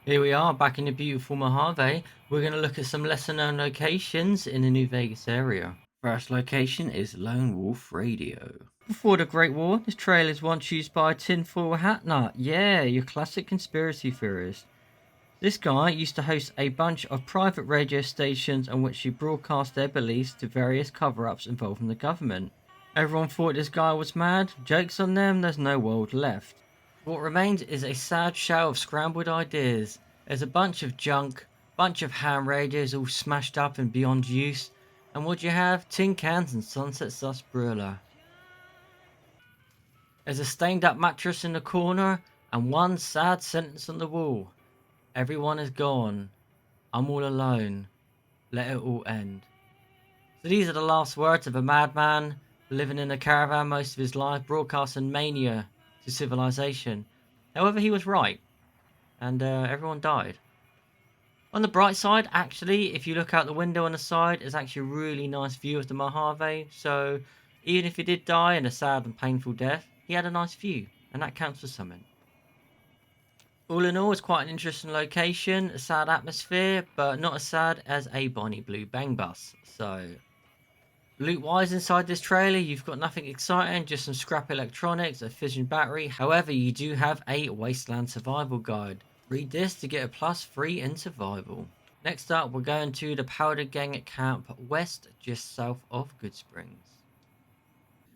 Here we are back in the beautiful Mojave. We're going to look at some lesser known locations in the New Vegas area. First location is Lone Wolf Radio. Before the Great War, this trail is once used by a tinfoil hat nut. Yeah, your classic conspiracy theorist. This guy used to host a bunch of private radio stations on which he broadcast their beliefs to various cover-ups involving the government. Everyone thought this guy was mad. Joke's on them, there's no world left. What remains is a sad show of scrambled ideas. There's a bunch of junk, bunch of ham radios all smashed up and beyond use, and what you have? Tin cans and sunset sarsaparilla. There's a stained up mattress in the corner, and one sad sentence on the wall. Everyone is gone. I'm all alone. Let it all end. So these are the last words of a madman living in a caravan most of his life, broadcasting mania to civilization. However, he was right, and everyone died. On the bright side, actually, if you look out the window on the side, it's actually a really nice view of the Mojave. So even if he did die in a sad and painful death, he had a nice view, and that counts for something. All in all, it's quite an interesting location, a sad atmosphere, but not as sad as a Bonnie Blue Bang Bus. So loot-wise inside this trailer, you've got nothing exciting, just some scrap electronics, a fission battery. However, you do have a Wasteland Survival Guide. Read this to get a +3 in survival. Next up, we're going to the Powder Gang Camp West, just south of Goodsprings.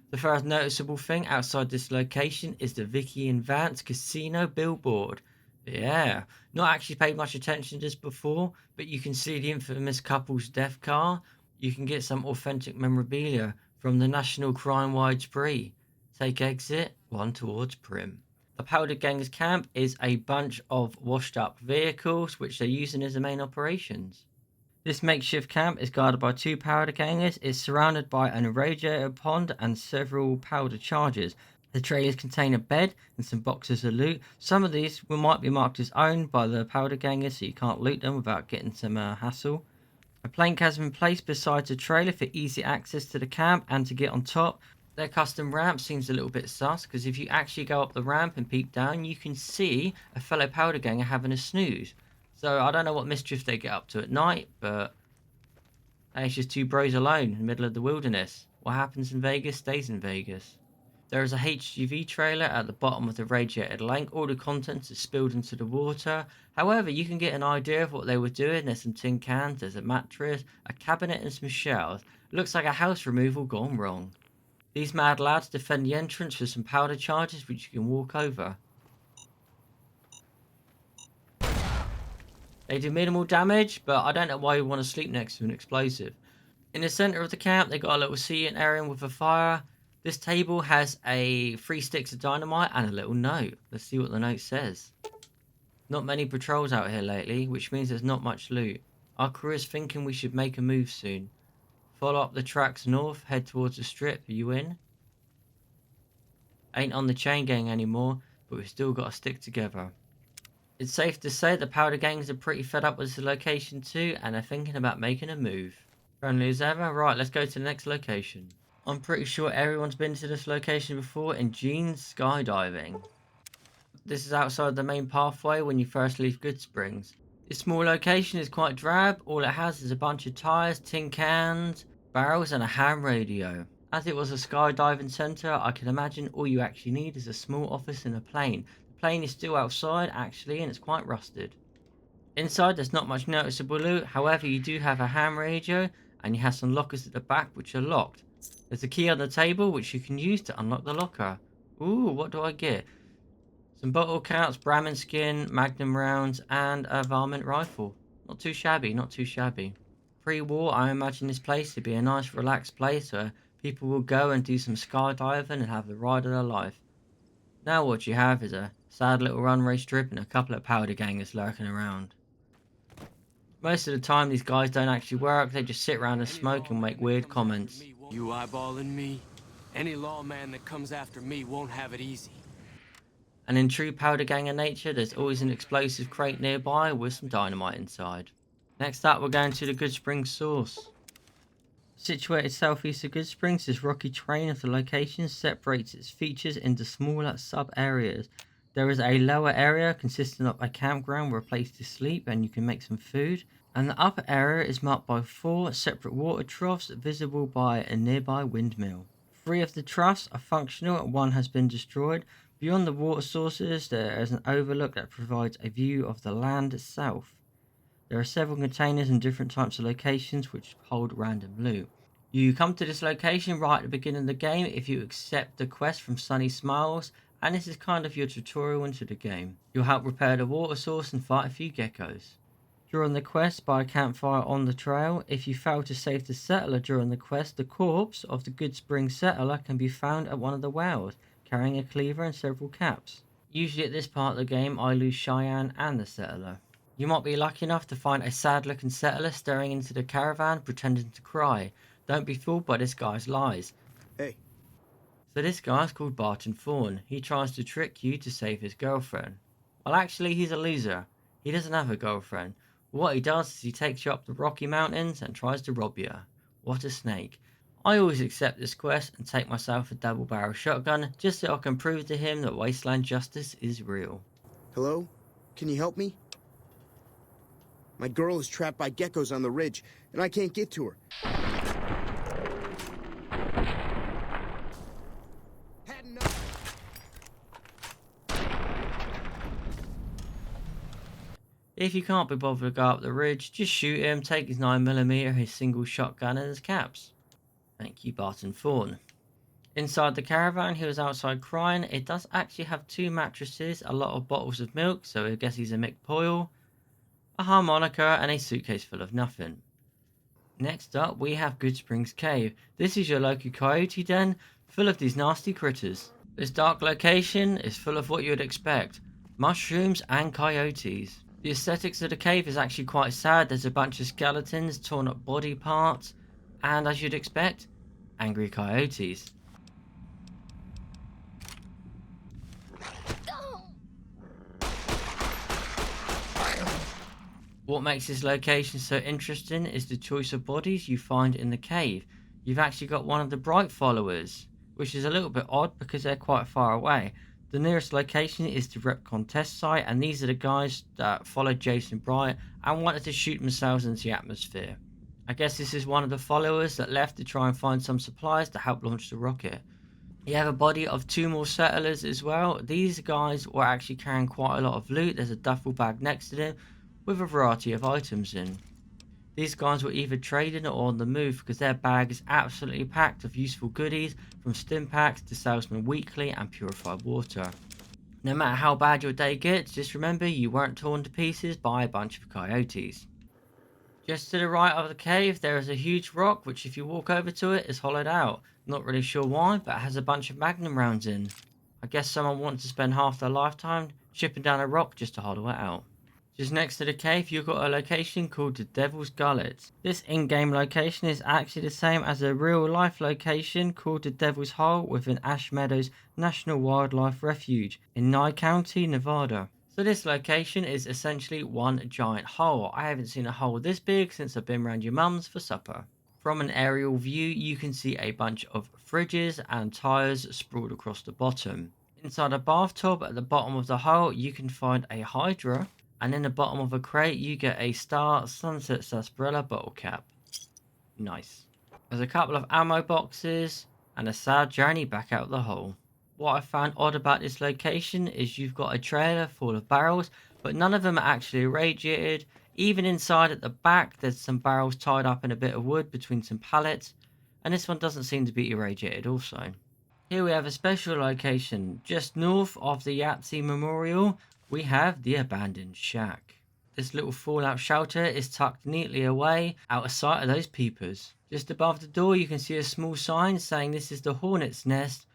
The first noticeable thing outside this location is the Vicky and Vance Casino billboard. Yeah, not actually paid much attention to this before, but you can see the infamous couple's death car. You can get some authentic memorabilia from the National Crime-Wide Spree. Take exit 1 towards Prim. The Powder Gang's camp is a bunch of washed up vehicles which they're using as the main operations. This makeshift camp is guarded by 2 powder gangers. It's surrounded by an irradiator pond and several powder charges. The trailers contain a bed and some boxes of loot. Some of these might be marked as owned by the powder gangers, so you can't loot them without getting some hassle. A plank has been placed beside the trailer for easy access to the camp and to get on top. Their custom ramp seems a little bit sus, because if you actually go up the ramp and peep down, you can see a fellow powder ganger having a snooze. So I don't know what mischief they get up to at night, but hey, it's just 2 bros alone in the middle of the wilderness. What happens in Vegas stays in Vegas. There is a HGV trailer at the bottom of the radiated tank. All the contents are spilled into the water. However, you can get an idea of what they were doing. There's some tin cans, there's a mattress, a cabinet and some shelves. Looks like a house removal gone wrong. These mad lads defend the entrance with some powder charges which you can walk over. They do minimal damage, but I don't know why you want to sleep next to an explosive. In the center of the camp, they got a little seating area with a fire. This table has 3 sticks of dynamite and a little note. Let's see what the note says. Not many patrols out here lately, which means there's not much loot. Our crew is thinking we should make a move soon. Follow up the tracks north, head towards the strip. Are you in? Ain't on the chain gang anymore, but we've still got to stick together. It's safe to say the powder gangs are pretty fed up with this location too, and they're thinking about making a move. Friendly as ever. Right, let's go to the next location. I'm pretty sure everyone's been to this location before, in Gene's skydiving. This is outside the main pathway when you first leave Goodsprings. This small location is quite drab. All it has is a bunch of tires, tin cans, barrels and a ham radio. As it was a skydiving centre, I can imagine all you actually need is a small office and a plane. The plane is still outside actually, and it's quite rusted. Inside there's not much noticeable loot, however you do have a ham radio and you have some lockers at the back which are locked. There's a key on the table which you can use to unlock the locker. Ooh, what do I get? Some bottle caps, Brahmin skin, magnum rounds and a varmint rifle. Not too shabby, not too shabby. Pre-war, I imagine this place to be a nice relaxed place where people will go and do some skydiving and have the ride of their life. Now what you have is a sad little runway strip and a couple of powder gangers lurking around. Most of the time these guys don't actually work, they just sit around and smoke and make weird comments. You eyeballing me? Any lawman that comes after me won't have it easy. And in true powder ganger nature, there's always an explosive crate nearby with some dynamite inside. Next up, we're going to the Goodsprings Sorce. Situated southeast of Goodsprings, this rocky terrain of the location separates its features into smaller sub-areas. There is a lower area consisting of a campground where a place to sleep and you can make some food. And the upper area is marked by 4 separate water troughs visible by a nearby windmill. 3 of the troughs are functional and 1 has been destroyed. Beyond the water sources, there is an overlook that provides a view of the land itself. There are several containers in different types of locations which hold random loot. You come to this location right at the beginning of the game if you accept the quest from Sunny Smiles, and this is kind of your tutorial into the game. You'll help repair the water source and fight a few geckos. During the quest, by a campfire on the trail, if you fail to save the settler during the quest, the corpse of the Goodsprings settler can be found at one of the wells, carrying a cleaver and several caps. Usually at this part of the game, I lose Cheyenne and the settler. You might be lucky enough to find a sad looking settler staring into the caravan pretending to cry. Don't be fooled by this guy's lies. Hey. So this guy's called Barton Thorn. He tries to trick you to save his girlfriend. Well, actually he's a loser. He doesn't have a girlfriend. What he does is he takes you up the Rocky Mountains and tries to rob you. What a snake. I always accept this quest and take myself a double barrel shotgun just so I can prove to him that wasteland justice is real. Hello? Can you help me? My girl is trapped by geckos on the ridge, and I can't get to her. Had enough. If you can't be bothered to go up the ridge, just shoot him, take his 9mm, his single shotgun and his caps. Thank you, Barton Thorn. Inside the caravan, he was outside crying. It does actually have 2 mattresses, a lot of bottles of milk, so I guess he's a McPoyle, a harmonica, and a suitcase full of nothing. Next up, we have Goodsprings Cave. This is your local coyote den, full of these nasty critters. This dark location is full of what you would expect, mushrooms and coyotes. The aesthetics of the cave is actually quite sad. There's a bunch of skeletons, torn up body parts, and as you'd expect, angry coyotes. What makes this location so interesting is the choice of bodies you find in the cave. You've actually got one of the Bright followers, which is a little bit odd because they're quite far away. The nearest location is the Repcon test site, and these are the guys that followed Jason Bright and wanted to shoot themselves into the atmosphere. I guess this is one of the followers that left to try and find some supplies to help launch the rocket. You have a body of 2 more settlers as well. These guys were actually carrying quite a lot of loot. There's a duffel bag next to them with a variety of items in. These guys were either trading or on the move because their bag is absolutely packed of useful goodies, from stim packs to Salesman Weekly and purified water. No matter how bad your day gets, just remember you weren't torn to pieces by a bunch of coyotes. Just to the right of the cave there is a huge rock which, if you walk over to it, is hollowed out. Not really sure why, but it has a bunch of magnum rounds in. I guess someone wants to spend half their lifetime chipping down a rock just to hollow it out. Just next to the cave, you've got a location called the Devil's Gullet. This in-game location is actually the same as a real-life location called the Devil's Hole within Ash Meadows National Wildlife Refuge in Nye County, Nevada. So this location is essentially one giant hole. I haven't seen a hole this big since I've been around your mum's for supper. From an aerial view, you can see a bunch of fridges and tyres sprawled across the bottom. Inside a bathtub at the bottom of the hole, you can find a Hydra. And in the bottom of a crate, you get a Star Sunset Sarsaparilla bottle cap. Nice. There's a couple of ammo boxes and a sad journey back out the hole. What I found odd about this location is you've got a trailer full of barrels, but none of them are actually irradiated. Even inside at the back, there's some barrels tied up in a bit of wood between some pallets, and this one doesn't seem to be irradiated also. Here we have a special location. Just north of the Yangtze Memorial, we have the Abandoned Shack. This little fallout shelter is tucked neatly away out of sight of those peepers. Just above the door you can see a small sign saying this is the Hornets nest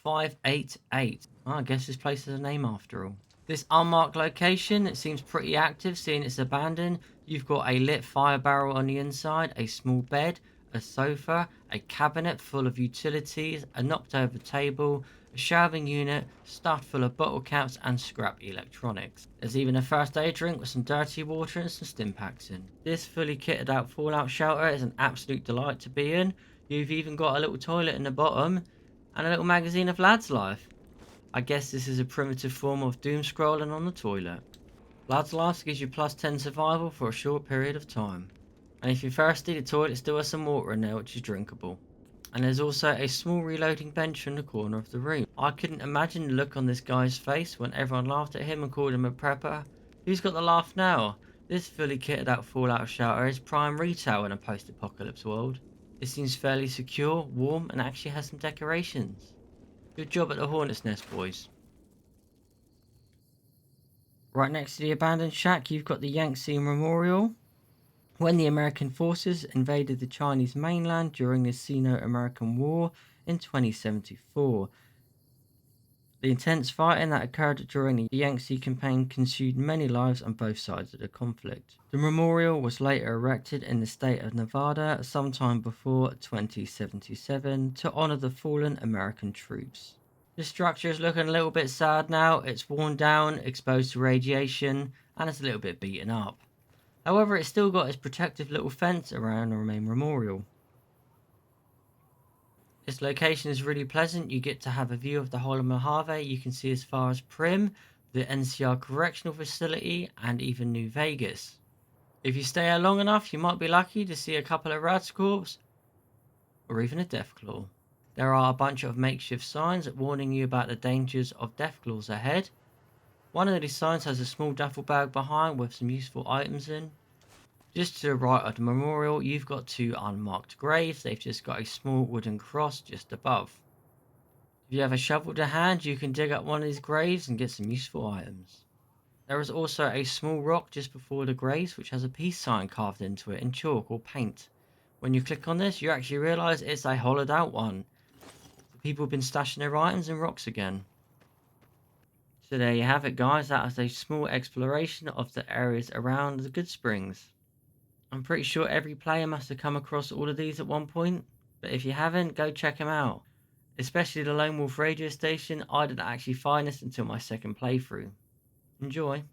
588. Well, I guess this place has a name after all. This unmarked location, it seems pretty active seeing it's abandoned. You've got a lit fire barrel on the inside, a small bed, a sofa, a cabinet full of utilities, a knocked over table, a shelving unit stuffed full of bottle caps and scrap electronics. There's even a first aid drink with some dirty water and some stim packs in. This fully kitted out fallout shelter is an absolute delight to be in. You've even got a little toilet in the bottom and a little magazine of Lad's Life. I guess this is a primitive form of doom scrolling on the toilet. Blood's Last gives you plus 10 survival for a short period of time. And if you're thirsty, the toilet still has some water in there which is drinkable. And there's also a small reloading bench in the corner of the room. I couldn't imagine the look on this guy's face when everyone laughed at him and called him a prepper. Who's got the laugh now? This fully kitted out Fallout shelter is prime retail in a post-apocalypse world. It seems fairly secure, warm, and actually has some decorations. Good job at the Hornets nest, boys. Right next to the abandoned shack, you've got the Yangtze Memorial. When the American forces invaded the Chinese mainland during the Sino-American War in 2074, the intense fighting that occurred during the Yangtze campaign consumed many lives on both sides of the conflict. The memorial was later erected in the state of Nevada sometime before 2077 to honor the fallen American troops. The structure is looking a little bit sad now. It's worn down, exposed to radiation, and it's a little bit beaten up. However, it's still got its protective little fence around the main memorial. Its location is really pleasant. You get to have a view of the whole of Mojave. You can see as far as Prim, the NCR Correctional Facility, and even New Vegas. If you stay here long enough, you might be lucky to see a couple of Rats Corps, or even a Deathclaw. There are a bunch of makeshift signs warning you about the dangers of Deathclaws ahead. One of these signs has a small duffel bag behind with some useful items in. Just to the right of the memorial, you've got two unmarked graves. They've just got a small wooden cross just above. If you have a shovel to hand, you can dig up one of these graves and get some useful items. There is also a small rock just before the graves which has a peace sign carved into it in chalk or paint. When you click on this, you actually realise it's a hollowed out one. The people have been stashing their items in rocks again. So there you have it, guys. That is a small exploration of the areas around the Goodsprings. I'm pretty sure every player must have come across all of these at one point, but if you haven't, go check them out. Especially the Lone Wolf radio station. I didn't actually find this until my second playthrough. Enjoy.